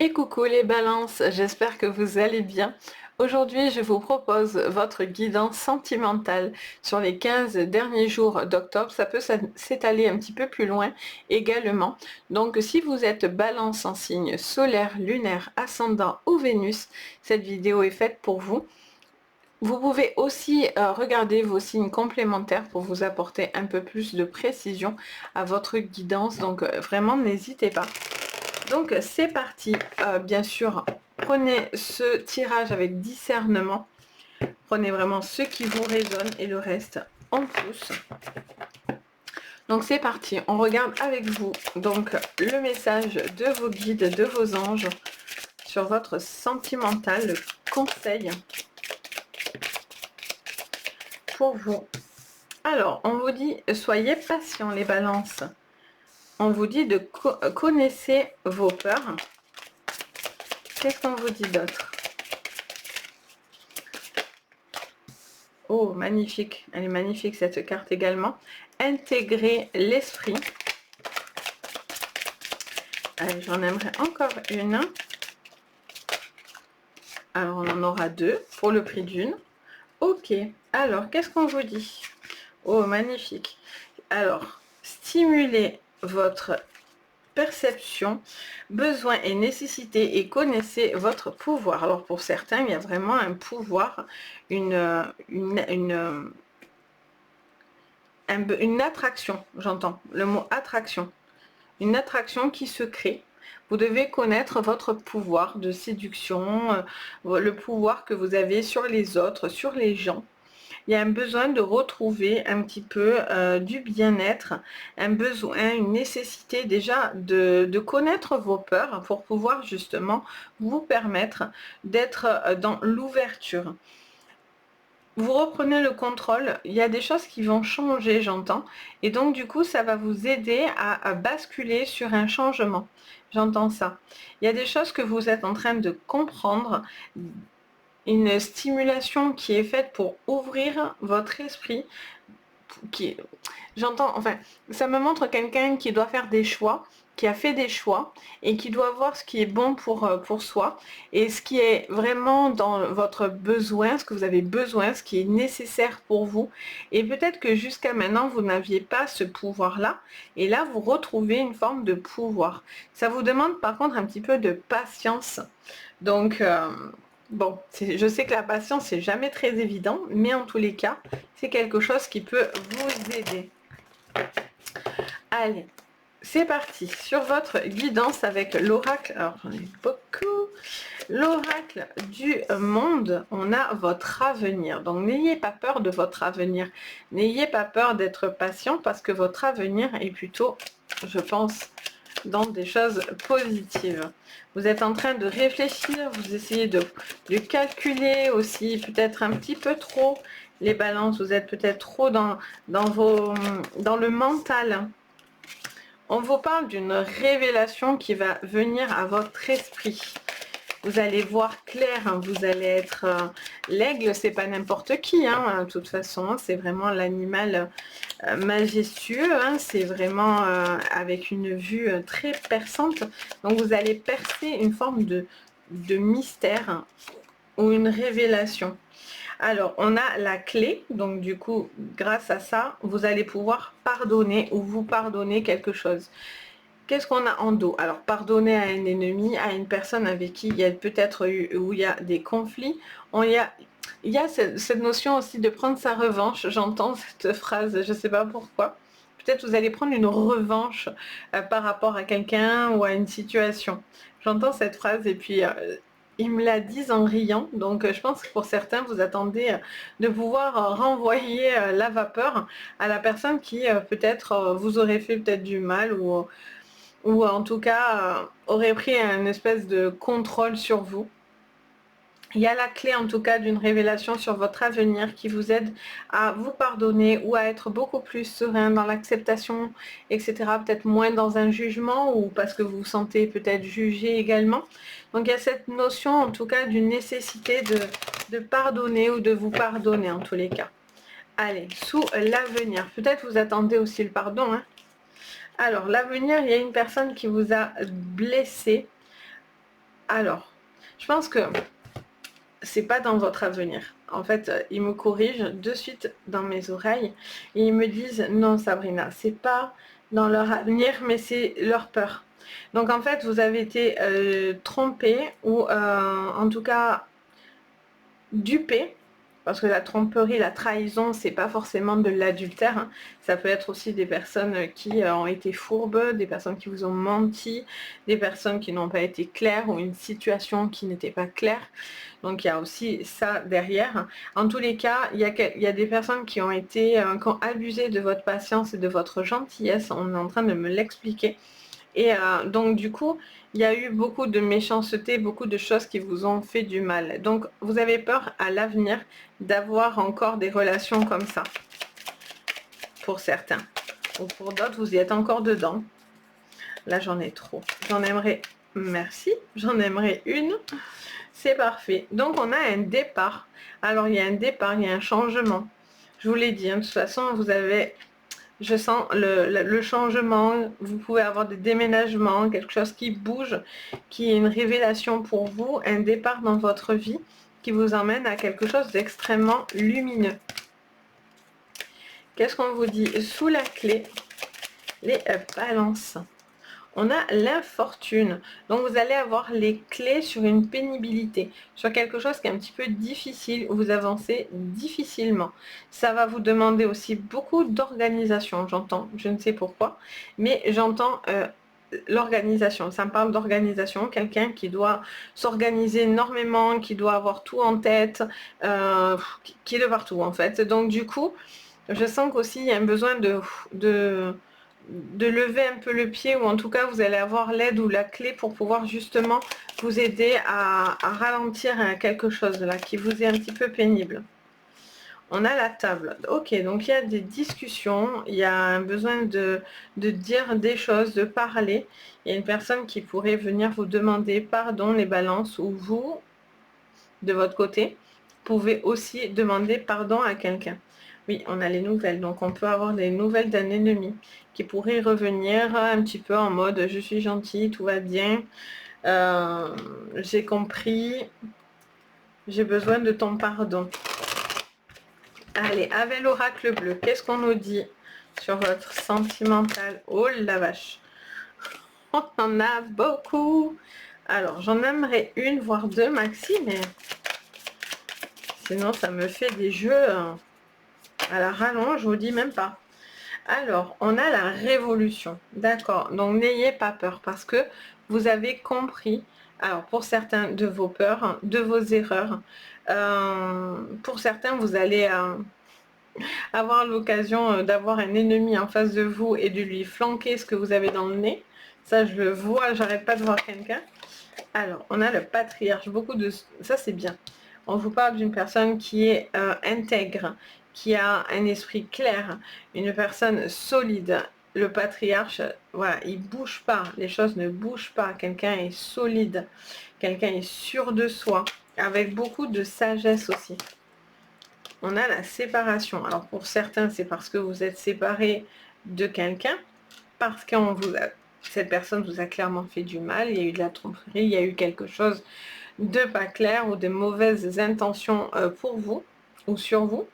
Et coucou les balances, j'espère que vous allez bien. Aujourd'hui, je vous propose votre guidance sentimentale sur les 15 derniers jours d'octobre. Ça peut s'étaler un petit peu plus loin également. Donc, si vous êtes balance en signe solaire, lunaire, ascendant ou Vénus, cette vidéo est faite pour vous. Vous pouvez aussi regarder vos signes complémentaires pour vous apporter un peu plus de précision à votre guidance. Donc, vraiment, n'hésitez pas. Donc c'est parti. Bien sûr, prenez ce tirage avec discernement. Prenez vraiment ce qui vous résonne et le reste en pouce. Donc c'est parti. On regarde avec vous donc le message de vos guides, de vos anges sur votre sentimental, le conseil pour vous. Alors, on vous dit, soyez patients les balances. On vous dit de connaissez vos peurs. Qu'est-ce qu'on vous dit d'autre? Oh, magnifique. Elle est magnifique, cette carte également. Intégrer l'esprit. Allez, j'en aimerais encore une. Alors, on en aura deux pour le prix d'une. Ok. Alors, qu'est-ce qu'on vous dit? Oh, magnifique. Alors, stimuler votre perception, besoins et nécessités et connaissez votre pouvoir. Alors, pour certains, il y a vraiment un pouvoir, une attraction, j'entends le mot attraction, une attraction qui se crée. Vous devez connaître votre pouvoir de séduction, le pouvoir que vous avez sur les autres, sur les gens. Il y a un besoin de retrouver un petit peu du bien-être, un besoin, une nécessité déjà de connaître vos peurs pour pouvoir justement vous permettre d'être dans l'ouverture. Vous reprenez le contrôle, il y a des choses qui vont changer, j'entends, et donc du coup ça va vous aider à basculer sur un changement, j'entends ça. Il y a des choses que vous êtes en train de comprendre, une stimulation qui est faite pour ouvrir votre esprit, j'entends, enfin, ça me montre quelqu'un qui doit faire des choix, qui a fait des choix et qui doit voir ce qui est bon pour soi et ce qui est vraiment dans votre besoin, ce que vous avez besoin, ce qui est nécessaire pour vous. Et peut-être que jusqu'à maintenant, vous n'aviez pas ce pouvoir-là et là, vous retrouvez une forme de pouvoir. Ça vous demande par contre un petit peu de patience. Donc, bon, je sais que la patience, c'est jamais très évident, mais en tous les cas, c'est quelque chose qui peut vous aider. Allez, c'est parti sur votre guidance avec l'oracle. Alors, j'en ai beaucoup. L'oracle du monde, on a votre avenir. Donc, n'ayez pas peur de votre avenir. N'ayez pas peur d'être patient parce que votre avenir est plutôt, je pense, dans des choses positives. Vous êtes en train de réfléchir, vous essayez de calculer aussi, peut-être un petit peu trop les balances, vous êtes peut-être trop dans le mental. On vous parle d'une révélation qui va venir à votre esprit. Vous allez voir clair, hein, vous allez être l'aigle, c'est pas n'importe qui, hein, de toute façon, c'est vraiment l'animal majestueux, hein, c'est vraiment avec une vue très perçante. Donc vous allez percer une forme de mystère, hein, ou une révélation. Alors, on a la clé, donc du coup, grâce à ça, vous allez pouvoir pardonner ou vous pardonner quelque chose. Qu'est-ce qu'on a en dos? Alors, pardonner à un ennemi, à une personne avec qui il y a peut-être eu, où il y a des conflits. Il y a cette notion aussi de prendre sa revanche. J'entends cette phrase, je ne sais pas pourquoi. Peut-être vous allez prendre une revanche par rapport à quelqu'un ou à une situation. J'entends cette phrase et puis ils me la disent en riant. Donc je pense que pour certains, vous attendez de pouvoir renvoyer la vapeur à la personne qui peut-être vous aurait fait peut-être du mal ou en tout cas aurait pris une espèce de contrôle sur vous. Il y a la clé en tout cas d'une révélation sur votre avenir qui vous aide à vous pardonner ou à être beaucoup plus serein dans l'acceptation, etc. Peut-être moins dans un jugement ou parce que vous vous sentez peut-être jugé également. Donc il y a cette notion en tout cas d'une nécessité de pardonner ou de vous pardonner en tous les cas. Allez, sous l'avenir. Peut-être vous attendez aussi le pardon, hein. Alors, l'avenir, il y a une personne qui vous a blessé. Alors, je pense que c'est pas dans votre avenir. En fait, ils me corrigent de suite dans mes oreilles et ils me disent non Sabrina, c'est pas dans leur avenir mais c'est leur peur. Donc en fait, vous avez été trompée ou en tout cas dupée, parce que la tromperie, la trahison, c'est pas forcément de l'adultère, hein. Ça peut être aussi des personnes qui ont été fourbes, des personnes qui vous ont menti, des personnes qui n'ont pas été claires ou une situation qui n'était pas claire. Donc il y a aussi ça derrière. En tous les cas, il y a des personnes qui ont été, qui ont abusé de votre patience et de votre gentillesse. On est en train de me l'expliquer. Et donc du coup, il y a eu beaucoup de méchanceté, beaucoup de choses qui vous ont fait du mal. Donc vous avez peur à l'avenir d'avoir encore des relations comme ça, pour certains. Ou pour d'autres, vous y êtes encore dedans. Là, j'en ai trop. J'en aimerais, merci, j'en aimerais une. C'est parfait. Donc on a un départ. Alors il y a un départ, il y a un changement. Je vous l'ai dit, hein, de toute façon, vous avez... Je sens le changement, vous pouvez avoir des déménagements, quelque chose qui bouge, qui est une révélation pour vous, un départ dans votre vie qui vous emmène à quelque chose d'extrêmement lumineux. Qu'est-ce qu'on vous dit? Sous la clé, les balances. On a l'infortune. Donc vous allez avoir les clés sur une pénibilité, sur quelque chose qui est un petit peu difficile, où vous avancez difficilement. Ça va vous demander aussi beaucoup d'organisation, j'entends, je ne sais pourquoi, mais j'entends l'organisation. Ça me parle d'organisation, quelqu'un qui doit s'organiser énormément, qui doit avoir tout en tête, qui est de partout en fait. Donc du coup, je sens qu'aussi il y a un besoin de lever un peu le pied, ou en tout cas vous allez avoir l'aide ou la clé pour pouvoir justement vous aider à ralentir quelque chose là qui vous est un petit peu pénible. On a la table. Ok, donc il y a des discussions, il y a un besoin de dire des choses, de parler. Il y a une personne qui pourrait venir vous demander pardon, les balances, ou vous, de votre côté, pouvez aussi demander pardon à quelqu'un. Oui, on a les nouvelles, donc on peut avoir des nouvelles d'un ennemi qui pourrait revenir un petit peu en mode je suis gentil, tout va bien, j'ai compris, j'ai besoin de ton pardon. Allez, avec l'oracle bleu, qu'est-ce qu'on nous dit sur votre sentimental? Oh la vache, on en a beaucoup. Alors, j'en aimerais une, voire deux maxi, mais sinon ça me fait des jeux à la rallonge, je vous dis même pas. Alors, on a la révolution, d'accord, donc n'ayez pas peur parce que vous avez compris, alors pour certains de vos peurs, de vos erreurs, pour certains vous allez avoir l'occasion d'avoir un ennemi en face de vous et de lui flanquer ce que vous avez dans le nez. Ça je le vois, j'arrête pas de voir quelqu'un. Alors, on a le patriarche, beaucoup de... Ça c'est bien. On vous parle d'une personne qui est intègre, qui a un esprit clair, une personne solide. Le patriarche, voilà, il bouge pas, les choses ne bougent pas. Quelqu'un est solide, quelqu'un est sûr de soi, avec beaucoup de sagesse aussi. On a la séparation. Alors pour certains, c'est parce que vous êtes séparés de quelqu'un, parce qu'on vous a... Cette personne vous a clairement fait du mal, il y a eu de la tromperie, il y a eu quelque chose de pas clair ou de mauvaises intentions pour vous ou sur vous.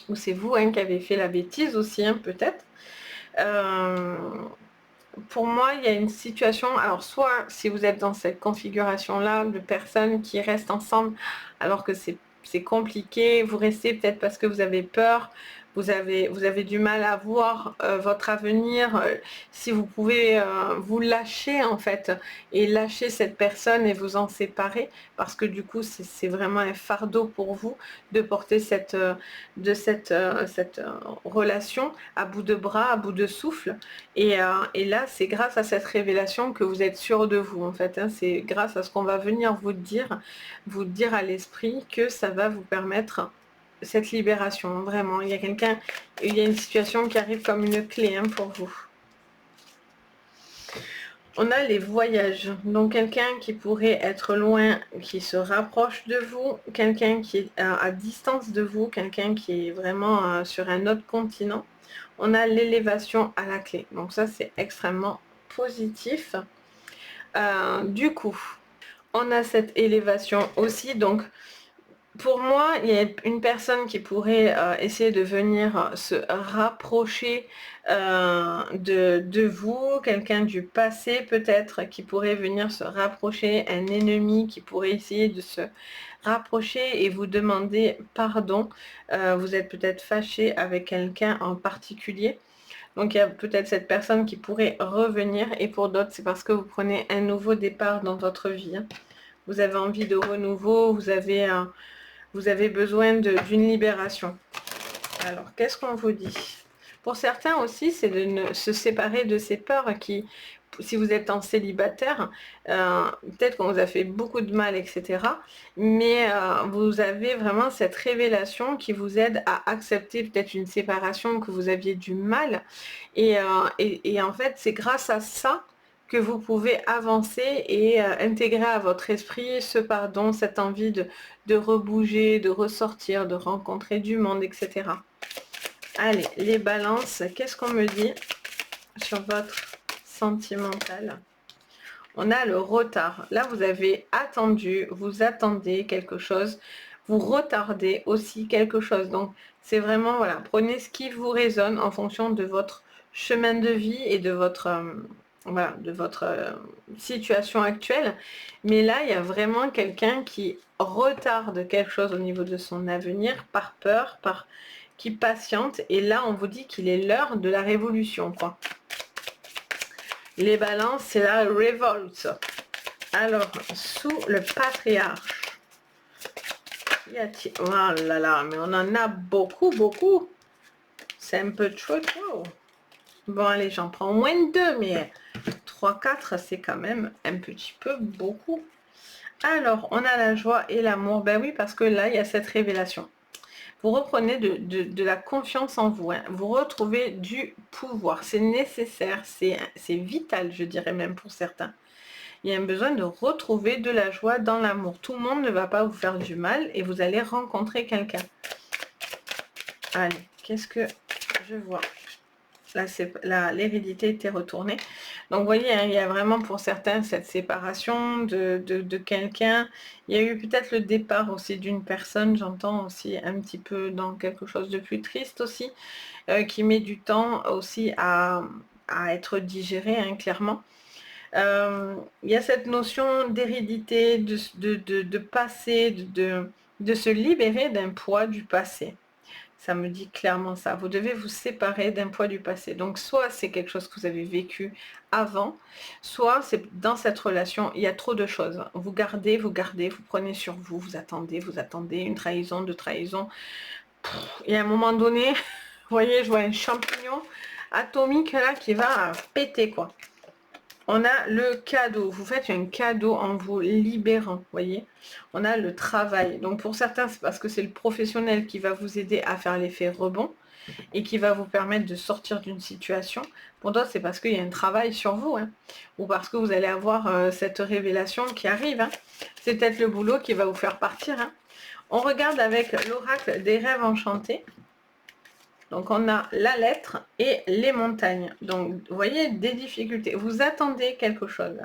Ou c'est vous hein, qui avez fait la bêtise aussi, hein, peut-être. Pour moi, il y a une situation, alors soit si vous êtes dans cette configuration-là de personnes qui restent ensemble alors que c'est compliqué, vous restez peut-être parce que vous avez peur, vous avez du mal à voir votre avenir, si vous pouvez vous lâcher en fait, et lâcher cette personne et vous en séparer, parce que du coup c'est vraiment un fardeau pour vous de porter cette relation à bout de bras, à bout de souffle. Et là, c'est grâce à cette révélation que vous êtes sûr de vous, en fait. Hein. C'est grâce à ce qu'on va venir vous dire à l'esprit que ça va vous permettre cette libération. Vraiment, il y a une situation qui arrive comme une clé hein, pour vous. On a les voyages. Donc, quelqu'un qui pourrait être loin, qui se rapproche de vous. Quelqu'un qui est à distance de vous. Quelqu'un qui est vraiment sur un autre continent. On a l'élévation à la clé. Donc ça, c'est extrêmement positif. Du coup, On a cette élévation aussi, donc pour moi, il y a une personne qui pourrait essayer de venir se rapprocher de vous, quelqu'un du passé peut-être, qui pourrait venir se rapprocher, un ennemi qui pourrait essayer de se rapprocher et vous demander pardon. Vous êtes peut-être fâché avec quelqu'un en particulier. Donc il y a peut-être cette personne qui pourrait revenir, et pour d'autres, c'est parce que vous prenez un nouveau départ dans votre vie, hein. Vous avez envie de renouveau, vous avez besoin d'une libération. Alors, qu'est-ce qu'on vous dit? Pour certains aussi, c'est de se séparer de ces peurs qui, si vous êtes en célibataire, peut-être qu'on vous a fait beaucoup de mal, etc. Mais vous avez vraiment cette révélation qui vous aide à accepter peut-être une séparation que vous aviez du mal. Et en fait, c'est grâce à ça que vous pouvez avancer et intégrer à votre esprit ce pardon, cette envie de rebouger, de ressortir, de rencontrer du monde, etc. Allez, les balances, qu'est-ce qu'on me dit sur votre sentimental? On a le retard. Là, vous avez attendu, vous attendez quelque chose, vous retardez aussi quelque chose. Donc, c'est vraiment, voilà, prenez ce qui vous résonne en fonction de votre chemin de vie et de votre, voilà, de votre situation actuelle. Mais là, il y a vraiment quelqu'un qui retarde quelque chose au niveau de son avenir par peur, qui patiente. Et là, on vous dit qu'il est l'heure de la révolution, quoi. Les balances, c'est la révolte. Alors, sous le patriarche, oh là là, mais on en a beaucoup, beaucoup. C'est un peu trop. Bon, allez, j'en prends moins de 2, mais 3, 4, c'est quand même un petit peu beaucoup. Alors, on a la joie et l'amour. Ben oui, parce que là, il y a cette révélation. Vous reprenez de la confiance en vous, hein. Vous retrouvez du pouvoir. C'est nécessaire, c'est vital, je dirais même pour certains. Il y a un besoin de retrouver de la joie dans l'amour. Tout le monde ne va pas vous faire du mal et vous allez rencontrer quelqu'un. Allez, qu'est-ce que je vois? Là, l'hérédité était retournée. Donc, vous voyez, hein, il y a vraiment pour certains cette séparation de quelqu'un. Il y a eu peut-être le départ aussi d'une personne, j'entends aussi un petit peu dans quelque chose de plus triste aussi, qui met du temps aussi à être digéré, hein, clairement. Il y a cette notion d'hérédité, de passé, de se libérer d'un poids du passé. Ça me dit clairement ça. Vous devez vous séparer d'un poids du passé. Donc, soit c'est quelque chose que vous avez vécu avant, soit c'est dans cette relation, il y a trop de choses. Vous gardez, vous prenez sur vous, vous attendez, une trahison, deux trahisons. Et à un moment donné, vous voyez, je vois un champignon atomique là qui va péter, quoi. On a le cadeau, vous faites un cadeau en vous libérant, vous voyez. On a le travail, donc pour certains c'est parce que c'est le professionnel qui va vous aider à faire l'effet rebond et qui va vous permettre de sortir d'une situation. Pour d'autres c'est parce qu'il y a un travail sur vous, hein, ou parce que vous allez avoir cette révélation qui arrive, hein. C'est peut-être le boulot qui va vous faire partir, hein. On regarde avec l'oracle des rêves enchantés. Donc, on a la lettre et les montagnes. Donc, vous voyez, des difficultés. Vous attendez quelque chose.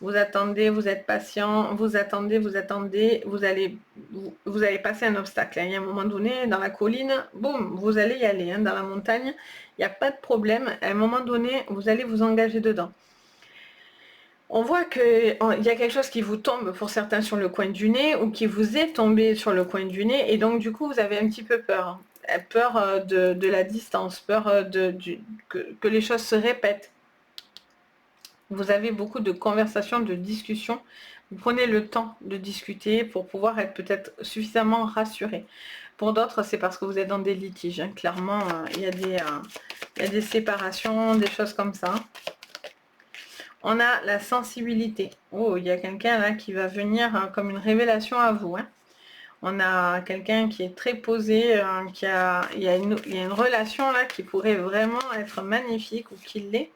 Vous attendez, vous êtes patient, vous attendez, vous allez passer un obstacle. Il y a un moment donné, dans la colline, boum, vous allez y aller. Hein, dans la montagne, il n'y a pas de problème. À un moment donné, vous allez vous engager dedans. On voit qu'il y a quelque chose qui vous tombe pour certains sur le coin du nez ou qui vous est tombé sur le coin du nez et donc du coup vous avez un petit peu peur. Peur de la distance, peur que les choses se répètent. Vous avez beaucoup de conversations, de discussions. Vous prenez le temps de discuter pour pouvoir être peut-être suffisamment rassuré. Pour d'autres, c'est parce que vous êtes dans des litiges, hein. Clairement, il y a des séparations, des choses comme ça. On a la sensibilité. Oh, il y a quelqu'un là qui va venir comme une révélation à vous, hein. On a quelqu'un qui est très posé, il y a une relation là qui pourrait vraiment être magnifique ou qui l'est.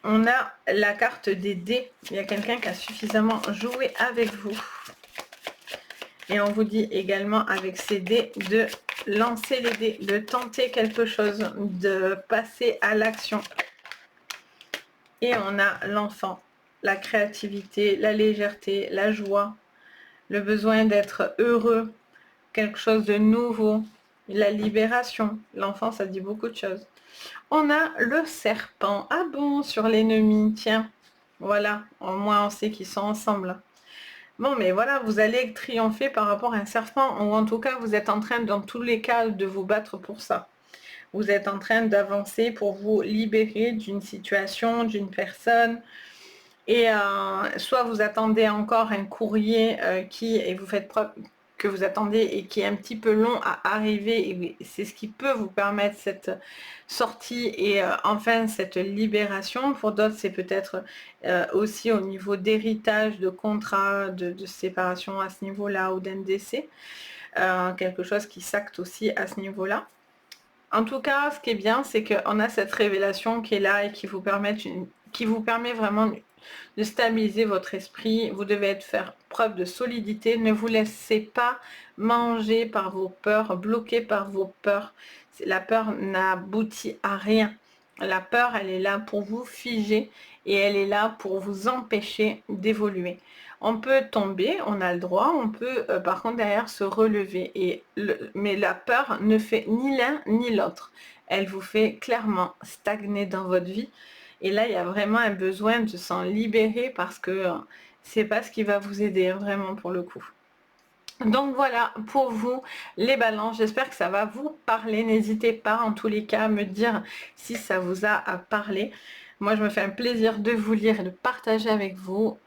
On a la carte des dés. Il y a quelqu'un qui a suffisamment joué avec vous. Et on vous dit également avec ces dés de lancer les dés, de tenter quelque chose, de passer à l'action. Et on a l'enfant la créativité, la légèreté, la joie, le besoin d'être heureux, quelque chose de nouveau, la libération. L'enfant, ça dit beaucoup de choses. On a le serpent. Ah bon, sur l'ennemi, tiens. Voilà, au moins on sait qu'ils sont ensemble. Bon, mais voilà, vous allez triompher par rapport à un serpent, ou en tout cas, vous êtes en train, dans tous les cas, de vous battre pour ça. Vous êtes en train d'avancer pour vous libérer d'une situation, d'une personne, et soit vous attendez encore un courrier et vous faites preuve que vous attendez et qui est un petit peu long à arriver, et c'est ce qui peut vous permettre cette sortie et enfin cette libération. Pour d'autres, c'est peut-être aussi au niveau d'héritage, de contrat, de séparation à ce niveau-là, ou d'un décès, quelque chose qui s'acte aussi à ce niveau-là. En tout cas, ce qui est bien, c'est qu'on a cette révélation qui est là et qui vous permet vraiment de stabiliser votre esprit. Vous devez faire preuve de solidité. Ne vous laissez pas manger par vos peurs, bloquer par vos peurs. La peur n'aboutit à rien. La peur, elle est là pour vous figer et elle est là pour vous empêcher d'évoluer. On peut tomber, on a le droit, on peut par contre derrière se relever. Mais la peur ne fait ni l'un ni l'autre. Elle vous fait clairement stagner dans votre vie. Et là, il y a vraiment un besoin de s'en libérer parce que c'est pas ce qui va vous aider vraiment pour le coup. Donc voilà pour vous les balances, j'espère que ça va vous parler. N'hésitez pas en tous les cas à me dire si ça vous a parlé. Moi, je me fais un plaisir de vous lire et de partager avec vous.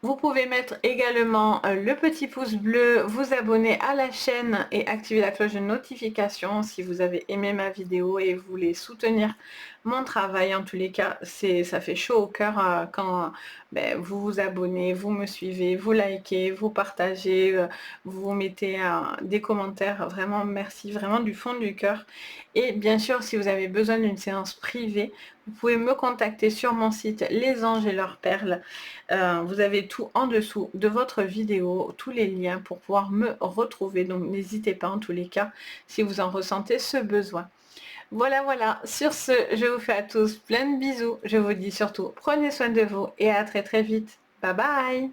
Vous pouvez mettre également le petit pouce bleu, vous abonner à la chaîne et activer la cloche de notification si vous avez aimé ma vidéo et vous voulez soutenir mon travail. En tous les cas, ça fait chaud au cœur quand vous vous abonnez, vous me suivez, vous likez, vous partagez, vous mettez des commentaires. Vraiment, merci vraiment du fond du cœur. Et bien sûr, si vous avez besoin d'une séance privée, vous pouvez me contacter sur mon site Les Anges et leurs perles. Vous avez tout en dessous de votre vidéo, tous les liens pour pouvoir me retrouver. Donc n'hésitez pas en tous les cas si vous en ressentez ce besoin. Voilà, voilà. Sur ce, je vous fais à tous plein de bisous. Je vous dis surtout, prenez soin de vous et à très très vite. Bye bye.